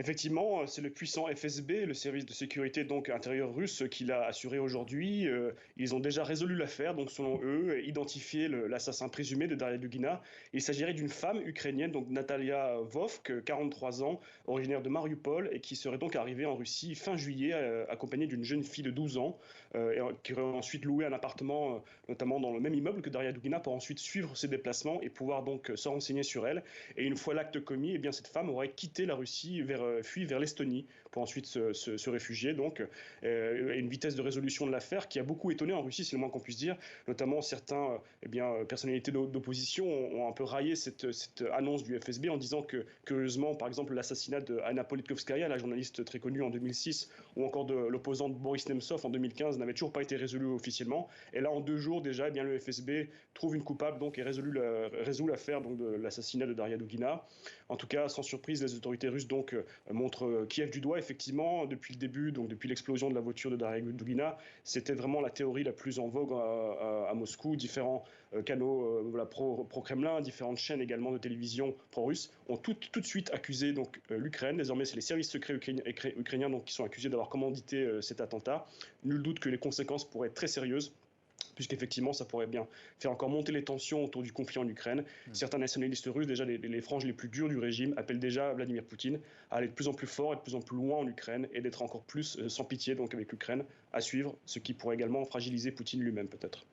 Effectivement, c'est le puissant FSB, le service de sécurité donc intérieur russe, qui l'a assuré aujourd'hui. Ils ont déjà résolu l'affaire, donc selon eux, identifié l'assassin présumé de Daria Dugina. Il s'agirait d'une femme ukrainienne, donc Natalia Vovk, 43 ans, originaire de Mariupol, et qui serait donc arrivée en Russie fin juillet, accompagnée d'une jeune fille de 12 ans, qui aurait ensuite loué un appartement, notamment dans le même immeuble que Daria Dugina, pour ensuite suivre ses déplacements et pouvoir donc se renseigner sur elle. Et une fois l'acte commis, eh bien, cette femme aurait quitté la Russie fui vers l'Estonie pour ensuite se réfugier. Donc, une vitesse de résolution de l'affaire qui a beaucoup étonné en Russie, c'est le moins qu'on puisse dire. Notamment, certains personnalités d'opposition ont un peu raillé cette annonce du FSB en disant que, curieusement, par exemple, l'assassinat d'Anna Politkovskaya, la journaliste très connue en 2006, ou encore de l'opposant Boris Nemtsov en 2015, n'avait toujours pas été résolu officiellement. Et là, en 2 jours déjà, eh bien, le FSB trouve une coupable donc, et résout l'affaire donc, de l'assassinat de Daria Dugina. En tout cas, sans surprise, les autorités russes donc, montrent Kiev du doigt. Effectivement, depuis le début, donc depuis l'explosion de la voiture de Daria Dugina, c'était vraiment la théorie la plus en vogue à Moscou. Différents canaux pro-Kremlin, différentes chaînes également de télévision pro-russes ont tout de suite accusé donc, l'Ukraine. Désormais, c'est les services secrets ukrainiens donc, qui sont accusés d'avoir commandité cet attentat. Nul doute que les conséquences pourraient être très sérieuses, puisqu'effectivement, ça pourrait bien faire encore monter les tensions autour du conflit en Ukraine. Certains nationalistes russes, déjà les franges les plus dures du régime, appellent déjà Vladimir Poutine à aller de plus en plus fort et de plus en plus loin en Ukraine et d'être encore plus sans pitié donc avec l'Ukraine à suivre, ce qui pourrait également fragiliser Poutine lui-même peut-être.